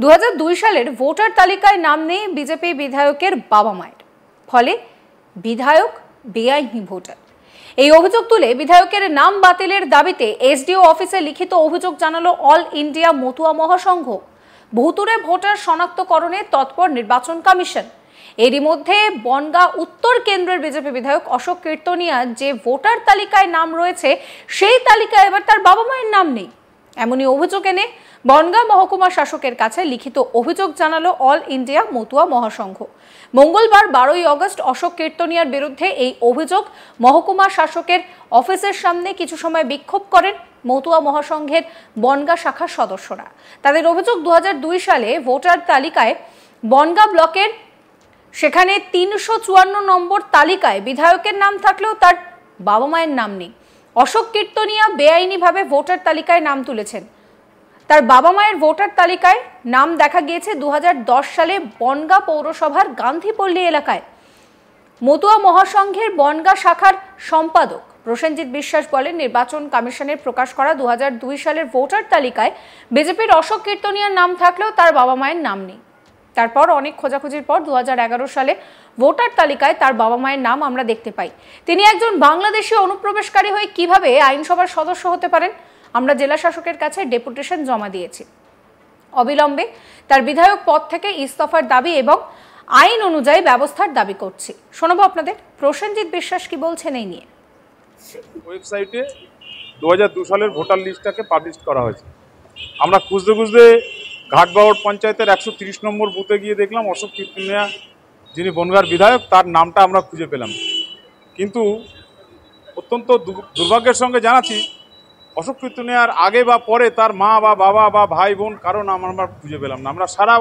2002 সালের ভোটার তালিকায় নাম নেই বিজেপি বিধায়কের বাবা মায়ের, ফলে বিধায়ক বেআইনি ভোটার। এই অভিযোগ তুলে বিধায়কের নাম বাতিলের দাবিতে এসডিও অফিসে লিখিত অভিযোগ জানালো অল ইন্ডিয়া মতুয়া মহাসংঘ। ভুতুড়ে ভোটার শনাক্তকরণে তৎপর নির্বাচন কমিশন। এরই মধ্যে বনগাঁ উত্তর কেন্দ্রের বিজেপি বিধায়ক অশোক কীর্তনিয়া যে ভোটার তালিকায় নাম রয়েছে, সেই তালিকায় এবার তার বাবা মায়ের নাম নেই। এমনই অভিযোগ এনে বনগাঁ মহকুমা শাসকের কাছে লিখিত অভিযোগ জানালো অল ইন্ডিয়া মতুয়া মহাসংঘ। মঙ্গলবার 12ই আগস্ট অশোক কীর্তনিয়ার বিরুদ্ধে এই অভিযোগ মহকুমা শাসকের অফিসের সামনে কিছু সময় বিক্ষোভ করেন মতুয়া মহাসংঘের বনগাঁ শাখার সদস্যরা। তাদের অভিযোগ, 2002 সালে ভোটার তালিকায় বনগাঁ ব্লকের সেখানে 354 নম্বর তালিকায় বিধায়কের নাম থাকলেও তার বাবা মায়ের নাম নেই। অশোক কীর্তনিয়া বেআইনিভাবে ভোটার তালিকায় নাম তুলেছেন। তার বাবা মায়ের ভোটার তালিকায় নাম দেখা গিয়েছে 2010 সালে বনগাঁ পৌরসভার গান্ধীপল্লী এলাকায়। মতুয়া মহাসংঘের বনগাঁ শাখার সম্পাদক প্রসেনজিৎ বিশ্বাস বলেন, নির্বাচন কমিশনের প্রকাশ করা 2002 সালের ভোটার তালিকায় বিজেপির অশোক কীর্তনিয়ার নাম থাকলেও তার বাবা মায়ের নাম নেই। তারপর অনেক খোঁজাখুঁজির পর 2011 সালে ভোটার তালিকায় তার বাবা মায়ের নাম আমরা দেখতে পাই। তিনি একজন বাংলাদেশি অনুপ্রবেশকারী হয়ে কিভাবে আইনসভার সদস্য হতে পারেন? আমরা জেলা শাসকের কাছে ডেপুটেশন জমা দিয়েছি। অবিলম্বে তার বিধায়ক পদ থেকে ইস্তফার দাবি এবং আইন অনুযায়ী ব্যবস্থার দাবি করছি। শোনাবো আপনাদের প্রসেনজিৎ বিশ্বাস কি বলছেন এই নিয়ে। ওয়েবসাইটে 2002 সালের ভোটার লিস্টটাকে পাবলিশ করা হয়েছে। আমরা খুঁজতে খুঁজতে ঘাটবাউড় পঞ্চায়েতের 130 নম্বর বুথে গিয়ে দেখলাম অশোক কীর্তনিয়া, যিনি বনগাঁর বিধায়ক, তার নামটা আমরা খুঁজে পেলাম। কিন্তু অত্যন্ত দুর্ভাগ্যের সঙ্গে জানাচ্ছি, অশোক কীর্তনিয়ার আগে বা পরে তার মা বা বাবা বা ভাই বোন কারো নাম আমরা খুঁজে পেলাম না। আমরা সারা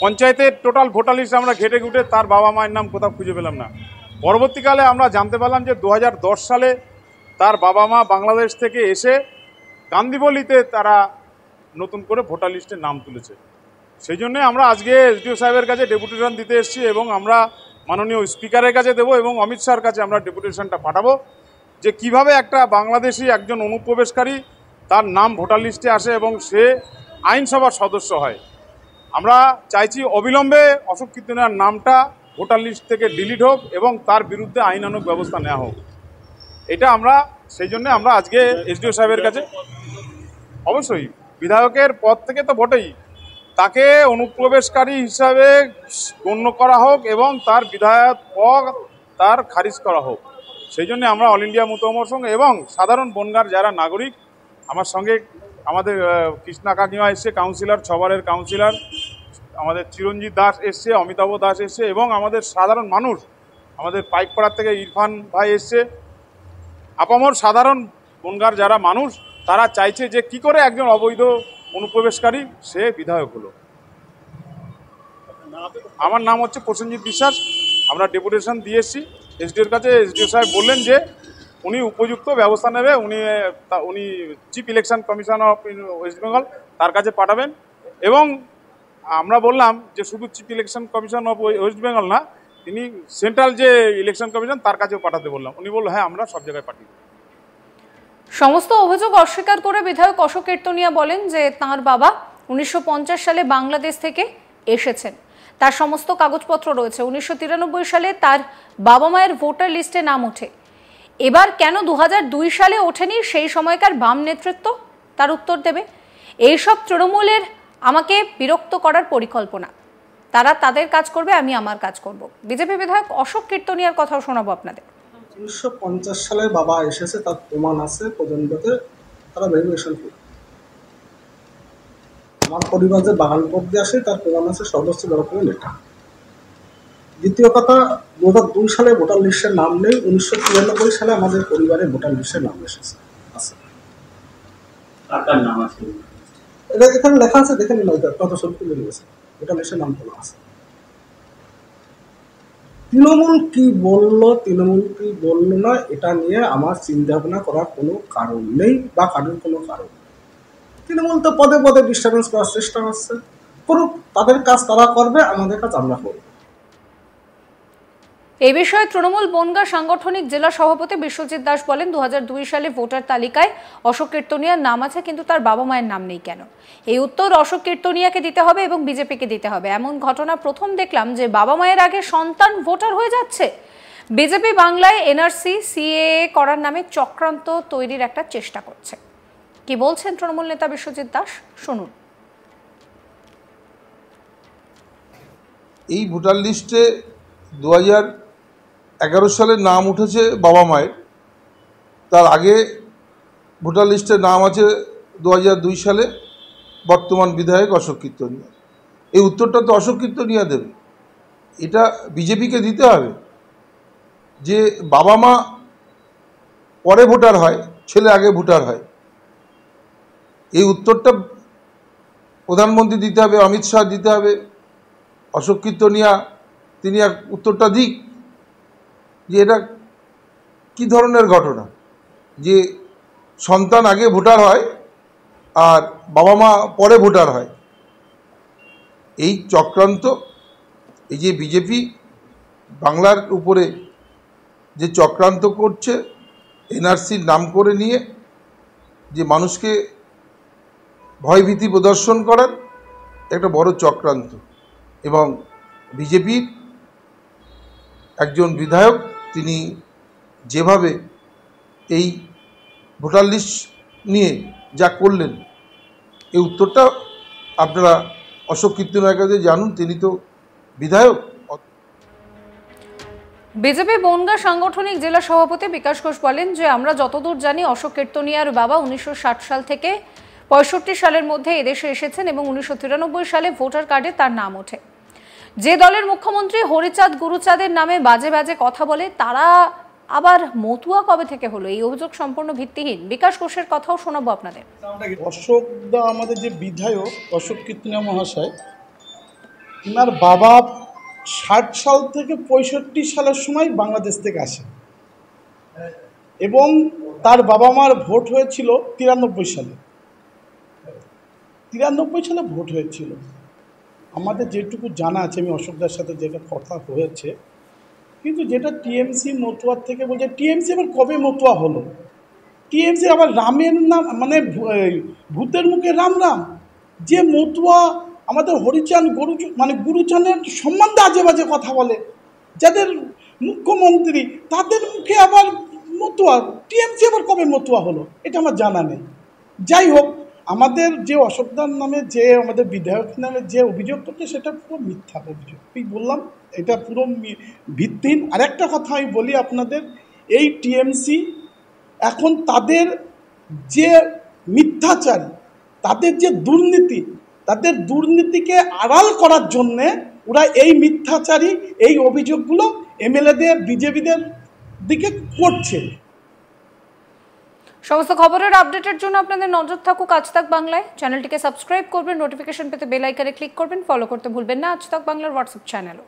পঞ্চায়েতের টোটাল ভোটার লিস্ট আমরা ঘেটে ঘুটে তার বাবা মায়ের নাম কোথাও খুঁজে পেলাম না। পরবর্তীকালে আমরা জানতে পারলাম যে 2010 সালে তার বাবা মা বাংলাদেশ থেকে এসে গান্ধীপল্লীতে তারা নতুন করে ভোটার লিস্টে নাম তুলেছে। সেই জন্যে আমরা আজকে এসডিও সাহেবের কাছে ডেপুটেশন দিতে এসেছি এবং আমরা মাননীয় স্পিকারের কাছে দেবো এবং অমিত শাহর কাছে আমরা ডেপুটেশনটা পাঠাবো যে কিভাবে একটা বাংলাদেশি একজন অনুপ্রবেশকারী তার নাম ভোটার লিস্টে আসে এবং সে আইনসভার সদস্য হয়। আমরা চাইছি অবিলম্বে অশোক কীর্তনিয়ার নামটা ভোটার লিস্ট থেকে ডিলিট হোক এবং তার বিরুদ্ধে আইনানুগ ব্যবস্থা নেওয়া হোক। এটা আমরা সেই জন্য আমরা আজকে এসডিও সাহেবের কাছে, অবশ্যই বিধায়কের পদ থেকে তো বটেই, তাকে অনুপ্রবেশকারী হিসাবে গণ্য করা হোক এবং তার বিধায়ক পদ তার খারিজ করা হোক। সেই জন্য আমরা অল ইন্ডিয়া মতুয়া মহাসংঘ এবং সাধারণ বনগাঁর যারা নাগরিক, আমার সঙ্গে আমাদের কৃষ্ণা কাকিমা এসছে, কাউন্সিলর, ছবারের কাউন্সিলর, আমাদের চিরঞ্জিত দাস এসছে, অমিতাভ দাস এসছে এবং আমাদের সাধারণ মানুষ, আমাদের পাইকপাড়ার থেকে ইরফান ভাই এসছে, আপামর সাধারণ বনগাঁর যারা মানুষ, তারা চাইছে যে কি করে একজন অবৈধ অনুপ্রবেশকারী সে বিধায়ক হলো। আমার নাম হচ্ছে প্রসেনজিৎ বিশ্বাস। আমরা ডেপুটেশন দিয়ে এসেছি এসডিওর কাছে। এসডিও সাহেব বললেন যে উনি উপযুক্ত ব্যবস্থা নেবে, উনি chief election commission of West Bengal তার কাছে পাঠাবেন। এবং আমরা বললাম যে শুধু chief election commission of West Bengal না, তিনি সেন্ট্রাল যে ইলেকশন কমিশন তার কাছেও পাঠাতে বললাম। উনি বলল হ্যাঁ আমরা সব জায়গায় পাঠিয়ে। সমস্ত অভিযোগ অস্বীকার করে বিধায়ক অশোক কীর্তনিয়া বলেন যে তাঁর বাবা 1950 সালে বাংলাদেশ থেকে এসেছেন, তার সমস্ত কাগজপত্র রয়েছে। 1993 সালে তার বাবা মায়ের ভোটার লিস্টে নাম ওঠে। এবার কেন 2002 সালে ওঠেনি সেই সময়কার বাম নেতৃত্ব তার উত্তর দেবে। এইসব তৃণমূলের আমাকে বিরক্ত করার পরিকল্পনা, তারা তাদের কাজ করবে, আমি আমার কাজ করব। বিজেপি বিধায়ক অশোক কীর্তনিয়ার কথাও শোনাবো আপনাদের। 1950 সালে বাবা এসেছে তার প্রমাণ আছে পর্যন্ততে, তারা ভেরিফিকেশন করবে। আমার পরিবার যে বাগানপুর দিয়ে আসে তার প্রমাণ আছে, সদস্য ডকুমেন্ট লেখা। দ্বিতীয় কথা, 2002 সালে ভোটার লিস্টের নাম নেই, 1993 সালে আমাদের পরিবারে ভোটার লিস্টের নাম এসেছে আছে। এটা এখানে লেখা আছে, দেখে নিন কত সত্যি মিলে গেছে, ভোটার লিস্টের নাম তোলা আছে। তৃণমূল কি বললো, তৃণমূল কি বললো না, এটা নিয়ে আমার চিন্তা ভাবনা করার কোনো কারণ নেই বা কোনো কারণ। তৃণমূল তো পদে পদে ডিস্টার্বেন্স করার চেষ্টা করছে, করুক, তাদের কাজ তারা করবে, আমাদের কাজ আমরা করব। এই বিষয়ে তৃণমূল বনগাঁ সাংগঠনিক জেলা সভাপতি বিশ্বজিৎ দাস বলেন, 2002 সালে ভোটার তালিকায় অশোক কীর্তনিয়ার নাম আছে, কিন্তু তার বাবা মায়ের নাম নেই কেন? এই উত্তর অশোক কীর্তনিয়াকে দিতে হবে এবং বিজেপিকে দিতে হবে। এমন ঘটনা প্রথম দেখলাম যে বাবা মায়ের আগে সন্তান ভোটার হয়ে যাচ্ছে। বিজেপি বাংলায় এনআরসি সিএএ করার নামে চক্রান্ত তৈরির একটা চেষ্টা করছে। কি বলছেন তৃণমূল নেতা বিশ্বজিৎ দাস, শুনুন। এই ভোটার লিস্টে 2011 সালে নাম উঠেছে বাবা মায়ের, তার আগে ভোটার লিস্টে নাম আছে 2002 সালে বর্তমান বিধায়ক অশোক কীর্তনিয়া। এই উত্তরটা তো অশোক কীর্তনিয়া দেবে, এটা বিজেপিকে দিতে হবে। যে বাবা মা পরে ভোটার হয়, ছেলে আগে ভোটার হয়, এই উত্তরটা প্রধানমন্ত্রী দিতে হবে, অমিত শাহ দিতে হবে। অশোক কীর্তনিয়া তিনি এক উত্তরটা দিক যে এটা কি ধরনের ঘটনা যে সন্তান আগে ভোটার হয় আর বাবা মা পরে ভোটার হয়। এই চক্রান্ত, এই যে বিজেপি বাংলার উপরে যে চক্রান্ত করছে, এনআরসির নাম করে নিয়ে যে মানুষকে ভয়ভীতি প্রদর্শন করার একটা বড় চক্রান্ত। এবং বিজেপির একজন বিধায়ক তিনি যেভাবে এই ভোটার লিস্ট নিয়ে যা করলেন, এই উত্তরটা আপনারা অশোক কীর্তনিয়ার কাছে জানুন, তিনি তো বিধায়ক। বিজেপি বনগাঁ সাংগঠনিক জেলা সভাপতি বিকাশ ঘোষ বলেন যে আমরা যতদূর জানি অশোক কীর্তনিয়ার বাবা 1960 সাল থেকে 65 সালের মধ্যে এদেশে এসেছেন এবং 1993 সালে ভোটার কার্ডে তার নাম ওঠে। যে দলের মুখ্যমন্ত্রী হরিচাঁদ গুরুচাঁদের নামে বাজে বাজে কথা বলে, তারা আবার মতুয়া কবে থেকে হলো? এই অভিযোগ সম্পূর্ণ ভিত্তিহীন। বিকাশ ঘোষের কথাও শোনাবো আপনাদের। অশোক দা আমাদের যে বিধায়ক অশোক কীর্তনিয়া মহাশয়, ওনার বাবা 60 সাল থেকে 65 সালের সময় বাংলাদেশ থেকে আসে এবং তার বাবা মার ভোট হয়েছিল 93 সালে। 93 সালে ভোট হয়েছিল। আমাদের যেটুকু জানা আছে, আমি অশোকদার সাথে যেটা কথা হয়েছে, কিন্তু যেটা টিএমসি মতুয়ার থেকে বলছে, টিএমসি আবার কবে মতুয়া হলো? টিএমসি আবার রামের নাম, মানে ভূতের মুখে রাম রাম। যে মতুয়া আমাদের হরিচাঁদ গুরুচাঁদের সম্বন্ধে আজে বাজে কথা বলে, যাদের মুখ্যমন্ত্রী তাদের মুখে আবার মতুয়া, টিএমসি আবার কবে মতুয়া হলো এটা আমার জানা নেই। যাই হোক, আমাদের যে অশোকদার নামে যে আমাদের বিধায়ক নামে যে অভিযোগ করছে সেটা পুরো মিথ্যা অভিযোগ। আমি বললাম এটা পুরো ভিত্তিহীন। আরেকটা কথা আমি বলি আপনাদের, এই টিএমসি এখন তাদের যে মিথ্যাচারী, তাদের যে দুর্নীতি, তাদের দুর্নীতিকে আড়াল করার জন্যে ওরা এই মিথ্যাচারী এই অভিযোগগুলো এমএলএদের বিজেপিদের দিকে করছে। সমস্ত খবরের আপডেটের জন্য আপনাদের নজর থাকুক আজ তাক বাংলায়। চ্যানেলটিকে সাবস্ক্রাইব করবেন, নোটিফিকেশন পেতে বেল আইকনে ক্লিক করবেন, ফলো করতে ভুলবেন না আজ তাক বাংলার হোয়াটসঅ্যাপ চ্যানেলও।